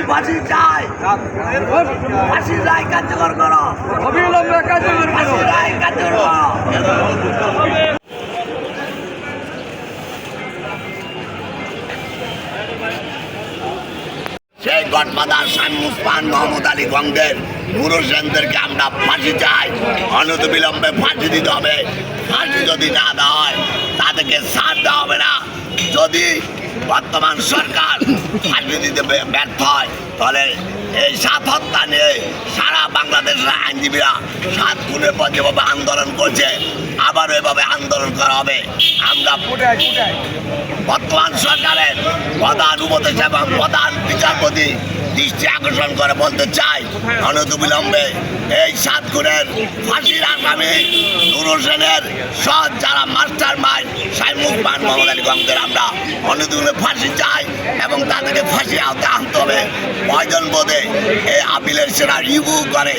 ফাঁসি চাই, ফাঁসির রায় কার্যকর করো, অবিলম্বে কার্যকর করো। ফাঁসির রায় কার্যকর করো। সেই গডফাদার শামীম ওসমান, মোহাম্মদ আলী গঙ্গের নুর হোসেনদেরকে আমরা ফাঁসি চাই, অনন্ত বিলম্বে ফাঁসি দিতে হবে। ফাঁসি যদি না দেওয়া হয় তাদেরকে ছাড় দেওয়া হবে না। যদি বর্তমান সরকার ফাঁসি দিতে ব্যর্থ হয় তাহলে এই 7 হত্যা নিয়ে সারা বাংলাদেশের আইনজীবীরা 7 খুনের পর যেভাবে আন্দোলন করছে আবারও এভাবে আন্দোলন করা হবে। আমরা বর্তমান সরকারের প্রধান উপদেশ এবং প্রধান বিচারপতি দৃষ্টি আকর্ষণ করে বলতে চাই, অনতিবিলম্বে এই 7 খুনের ফাঁসির আসামি নুর হোসেনের সৎ যারা মাস্টার মাইন্ড শামীম ওসমান, মোহাম্মদ আলী গঙ্গের আমরা অনতিবিলম্বে ফাঁসি চাই এবং তাদেরকে ফাঁসি আনতে হবে। প্রয়োজন বোধে এই আপিলের সেরা রিভিউ করে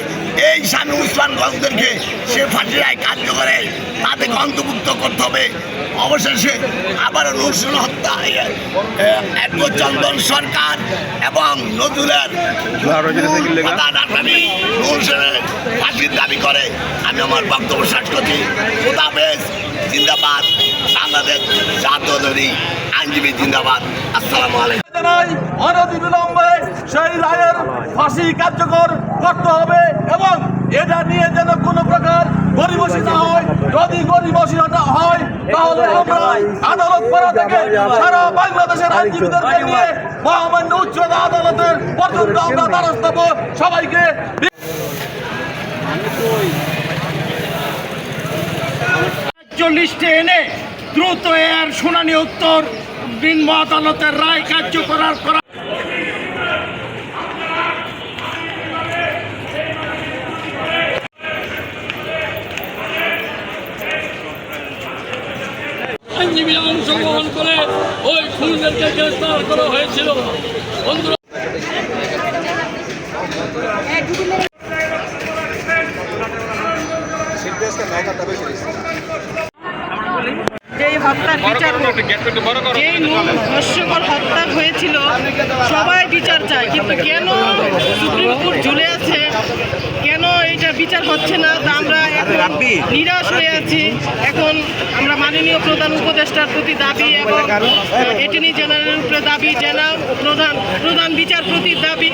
এই শামীম ওসমান গঙ্গদেরকে সে ফাঁসি রায় কার্য করে তাদেরকে অন্তর্ভুক্ত করতে হবে। অবশেষে আবারও নুর হোসেন হত্যা একবার চন্দন সরকার এবং নজরুলের প্রধান আসামি নুর হোসেনের ফাঁসির দাবি করে আমি আমার বক্তব্য শেষ করছি। খোদা হাফেজ, জিন্দাবাদ বাংলাদেশ জাতীয়তাবাদী আইনজীবী জিন্দাবাদ। আসসালামু আলাইকুম। অনতিবিলম্বে সেই রায়ের ফাঁসি কার্যকর করতে হবে এবং এটা নিয়ে যেন কোনো প্রকার গরিবসী না হয়। যদি গরিবসী হয় তাহলে আমরা আদালত পাড়া থেকে সারা বাংলাদেশের আইনজীবীদেরকে নিয়ে মহামান্য উচ্চ আদালতের পর্যন্ত আমরা দ্বারস্থ হব। সবাইকে 40টি এনে দ্রুত এর শুনানি উত্তর নিম্ন আদালতের রায় কার্যকর করা। আইনজীবীরা অংশগ্রহণ করে ওই খুনিদেরকে গ্রেফতার করা হয়েছিল। যেই হত্যার বিচার, যেই নস্যকর হত্যা হয়েছিল সবাই বিচার চায়, কিন্তু কেন সুপ্রিম কোর্ট ঝুলে আছে, কেন এটা বিচার হচ্ছে না তা আমরা এখন নিরাশ হয়ে আছি। এখন আমরা মাননীয় প্রধান উপদেষ্টার প্রতি দাবি এবং অ্যাটর্নি জেনারেলের উপরে দাবি, প্রধান বিচারপতির দাবি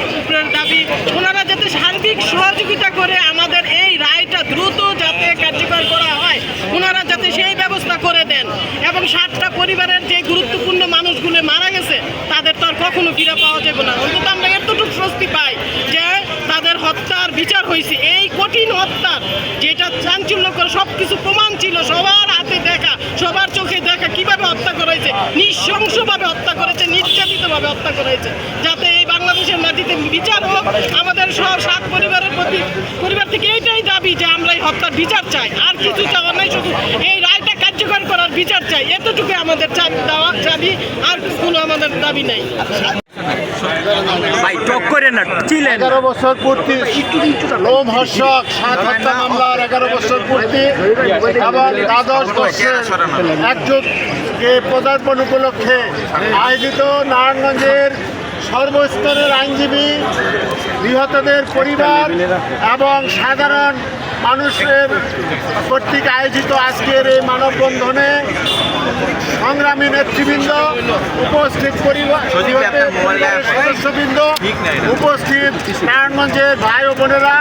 ওনারা যাতে সার্বিক সহযোগিতা করে আমাদের এই রায়টা দ্রুত যাতে কার্যকর করা হয়, ওনারা যাতে সেই ব্যবস্থা করে দেন এবং 7টা পরিবারের যে গুরুত্বপূর্ণ মানুষগুলো মারা গেছে তাদের তো আর কখনো ফিরে পাওয়া যাবে না। অন্তত আমরা এতটুকু স্বস্তি পাই যে তাদের হত্যার বিচার হয়েছে। এই কঠিন হত্যার যেটা চাঞ্চল্যকর সব কিছু প্রমাণ ছিল, সবার হাতে দেখা, সবার চোখে দেখা কিভাবে হত্যা করা হয়েছে, নৃশংসভাবে হত্যা করেছে, নির্যাতিতভাবে হত্যা করা হয়েছে। যাতে এই বাংলাদেশের মাটিতে বিচার হোক, আমাদের সব 7 পরিবার থেকে এইটাই দাবি যে আমরা এই হত্যার বিচার চাই, আর কিছু চাওয়া নাই, শুধু এই রায়টা কার্যকর করার বিচার চাই। এতটুকু আমাদের দাবি, আর কোনো আমাদের দাবি নেই। 11 বছর পূর্তি লোমহর্ষক 7 হত্যা মামলার 11 বছর পূর্তি এবং দ্বাদশ বর্ষের একযোগে পদার্পণ উপলক্ষে আয়োজিত নারায়ণগঞ্জের সর্বস্তরের আইনজীবী, নিহতদের পরিবার এবং সাধারণ মানুষের কর্তৃক আয়োজিত আজকের এই মানববন্ধনে সংগ্রামী নেতৃবৃন্দ উপস্থিত, সদস্যবৃন্দ উপস্থিত, নারায়ণগঞ্জের ভাই ও বোনেরা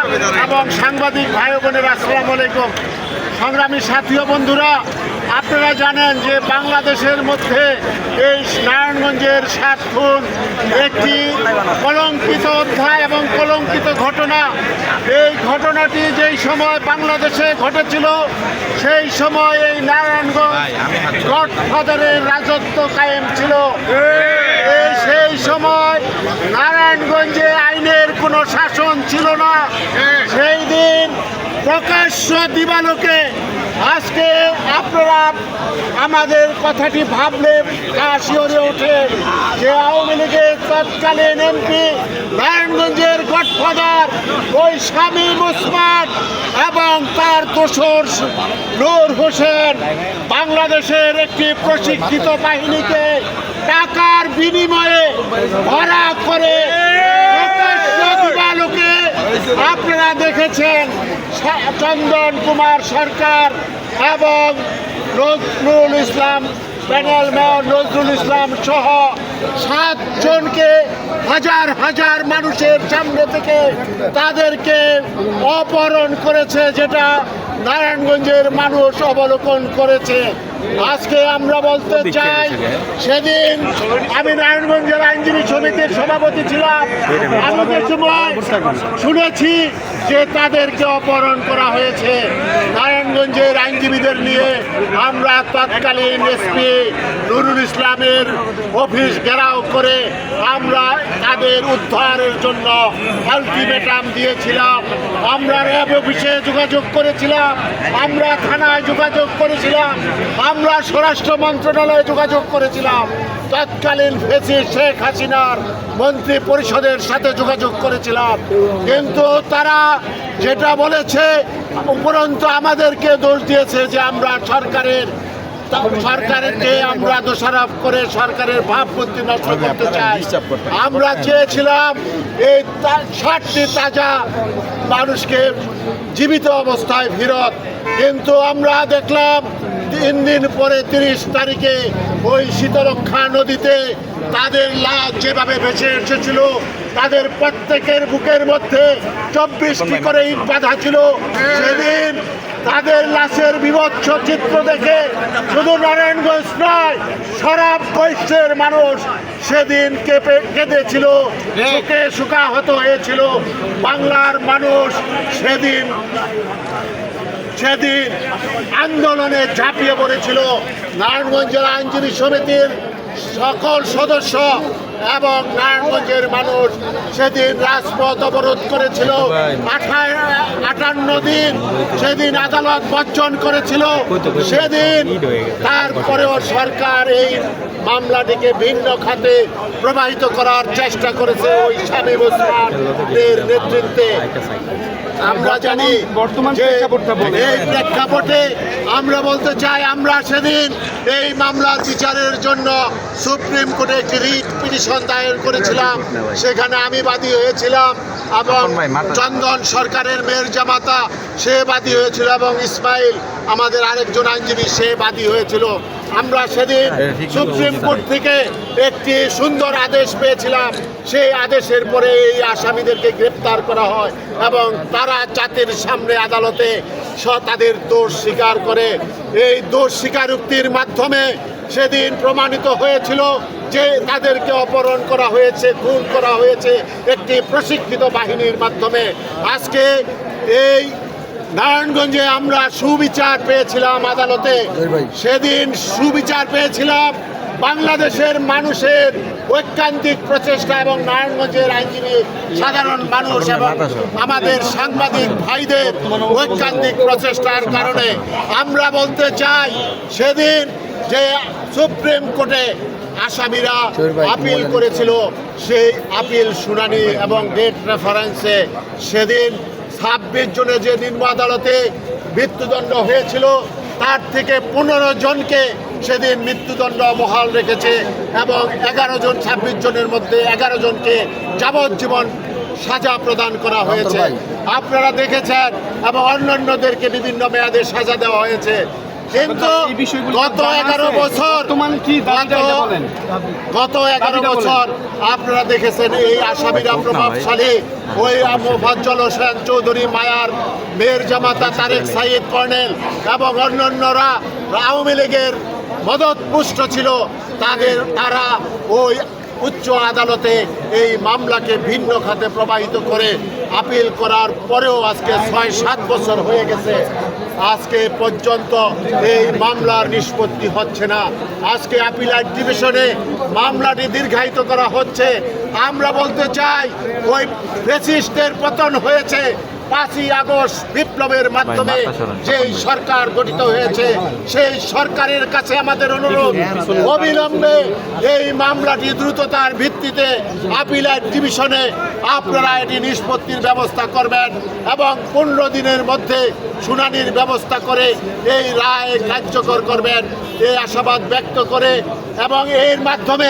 এবং সাংবাদিক ভাই ও বোনেরা, আসসালামু আলাইকুম। সংগ্রামী সাথী ও বন্ধুরা, আপনারা জানেন যে বাংলাদেশের মধ্যে এই নারায়ণগঞ্জের 7 খুন একটি কলঙ্কিত অধ্যায় এবং কলঙ্কিত ঘটনা। এই ঘটনাটি যেই সময় বাংলাদেশে ঘটেছিল সেই সময় এই নারায়ণগঞ্জ গডফাদারের রাজত্ব কায়েম ছিল। সেই সময় নারায়ণগঞ্জে আইনের কোনো শাসন ছিল না। সেই দিন প্রকাশ্য দিবালোকে আজকে আপনারা আমাদের কথাটি ভাবলে গা শিহরে ওঠে যে আওয়ামী লীগের তৎকালীন এমপি, নারায়ণগঞ্জের গডফাদার ওই শামীম ওসমান এবং তার দোসর নূর হোসেন বাংলাদেশের একটি প্রশিক্ষিত বাহিনীকে টাকার বিনিময়ে ভাড়া করে প্রকাশ্য দিবালোকে আপনারা দেখেছেন চন্দন কুমার সরকার এবং নজরুল ইসলাম, প্যানেল মেয়র নজরুল ইসলাম সহ 7 জনকে হাজার হাজার মানুষের সামনে থেকে তাদেরকে অপহরণ করেছে, যেটা নারায়ণগঞ্জের মানুষ অবলোকন করেছে। আজকে আমরা বলতে চাই, সেদিন আমি নারায়ণগঞ্জের আইনজীবী সমিতির সভাপতি ছিলাম। আমি যে সময় শুনেছি যে তাদেরকে অপহরণ করা হয়েছে, নারায়ণগঞ্জের আইনজীবীদের নিয়ে আমরা তৎকালীন এসপি নুরুল ইসলামের অফিস ঘেরাও করে আমরা তাদের উদ্ধারের জন্য আলটিমেটাম দিয়েছিলাম। আমরা র্যাব অফিসে যোগাযোগ করেছিলাম, আমরা থানায় যোগাযোগ করেছিলাম, আমরা স্বরাষ্ট্র মন্ত্রণালয়ে যোগাযোগ করেছিলাম, তৎকালীন ফ্যাসিস্ট শেখ হাসিনার মন্ত্রী পরিষদের সাথে যোগাযোগ করেছিলাম। কিন্তু তারা যেটা বলেছে, উপরন্তু আমাদেরকে দোষ দিয়েছে যে আমরা সরকারকে আমরা দোষারোপ করে সরকারের ভাবমূর্তি নষ্ট করতে চাই। আমরা চেয়েছিলাম এই 60টি তাজা মানুষকে জীবিত অবস্থায় ফেরত, কিন্তু আমরা দেখলাম 3 দিন পরে 30 তারিখে ওই শীতলক্ষা নদীতে তাদের লাশ যেভাবে ভেসে এসেছিল, তাদের প্রত্যেকের বুকের মধ্যে 24টি করে ইট বাঁধা ছিল। সেদিন তাদের লাশের বিভৎস চিত্র দেখে শুধু নারায়ণগঞ্জ নয়, সারা বৈশ্যের মানুষ সেদিন কেঁদেছিল, চোখে শোকাহত হয়েছিল। বাংলার মানুষ সেদিন আন্দোলনে ঝাঁপিয়ে পড়েছিল। নারায়ণগঞ্জের আইনজীবী সমিতির সকল সদস্য এবং নারায়ণগঞ্জের মানুষ সেদিন রাজপথ অবরোধ করেছিল। 58 দিন সেদিন আদালত বর্জন করেছিল। সেদিন তারপরেও সরকার এই মামলাটিকে ভিন্ন খাতে প্রবাহিত করার চেষ্টা করেছে ওই শামীম ওসমানের নেতৃত্বে। আমরা জানি যে এই প্রেক্ষাপটে আমরা বলতে চাই, আমরা সেদিন এই মামলার বিচারের জন্য সুপ্রিম কোর্টে একটি রিট পিটিশন দায়ের করেছিলাম। সেখানে আমি বাদী হয়েছিলাম এবং চন্দন সরকারের মেয়ের জামাতা সে বাদী হয়েছিল এবং ইসমাইল আমাদের আরেকজন আইনজীবী সে বাদী হয়েছিল। আমরা সেদিন সুপ্রিম কোর্ট থেকে একটি সুন্দর আদেশ পেয়েছিলাম। সেই আদেশের পরে এই আসামিদেরকে গ্রেপ্তার করা হয় এবং তারা জাতির সামনে আদালতে তাদের দোষ স্বীকার করে। এই দোষ স্বীকারোক্তির মাধ্যমে সেদিন প্রমাণিত হয়েছিল যে তাদেরকে অপহরণ করা হয়েছে, খুন করা হয়েছে একটি প্রশিক্ষিত বাহিনীর মাধ্যমে। আজকে এই নারায়ণগঞ্জে আমরা সুবিচার পেয়েছিলাম আদালতে, সেদিন সুবিচার পেয়েছিলাম বাংলাদেশের মানুষের ঐকান্তিক প্রচেষ্টা এবং নারায়ণগঞ্জের আইনজীবী সাধারণ মানুষ এবং আমাদের সাংবাদিক ভাইদের ঐকান্তিক প্রচেষ্টার কারণে। আমরা বলতে চাই, সেদিন যে সুপ্রিম কোর্টে আসামিরা আপিল করেছিল, সেই আপিল শুনানি এবং ডেট রেফারেন্সে সেদিন 26 জনের যে নিম্ন আদালতে মৃত্যুদণ্ড হয়েছিল, তার থেকে 15 জনকে সেদিন মৃত্যুদণ্ড বহাল রেখেছে এবং 11 জন 26 জনের মধ্যে 11 জনকে যাবজ্জীবন সাজা প্রদান করা হয়েছে। আপনারা দেখেছেন এবং অন্যান্যদেরকে বিভিন্ন মেয়াদে সাজা দেওয়া হয়েছে। কিন্তু গত 11 বছর আপনারা দেখেছেন এই আসামিরা প্রভাবশালী। ওই মোফাজ্জল হোসেন চৌধুরী মায়ার মেয়ের জামাতা তারেক সাইদ কর্নেল এবং অন্যান্যরা আওয়ামী লীগের মদতপুষ্ট ছিল। তারা ওই উচ্চ আদালতে এই মামলাকে ভিন্ন খাতে প্রবাহিত করে আপিল করার পরেও আজকে 6-7 বছর হয়ে গেছে, আজকে পর্যন্ত এই মামলার নিষ্পত্তি হচ্ছে না। আজকে আপিলার ডিভিশনে মামলাটি দীর্ঘায়িত করা হচ্ছে। আমরা বলতে চাই, ওই ফ্যাসিস্টের পতন হয়েছে, 5ই আগস্ট বিপ্লবের মাধ্যমে যেই সরকার গঠিত হয়েছে সেই সরকারের কাছে আমাদের অনুরোধ, অবিলম্বে এই মামলাটি দ্রুততার ভিত্তিতে আপিলেট ডিভিশনে আপনারা এটি নিষ্পত্তির ব্যবস্থা করবেন এবং 15 দিনের মধ্যে শুনানির ব্যবস্থা করে এই রায় কার্যকর করবেন এই আশাবাদ ব্যক্ত করে এবং এর মাধ্যমে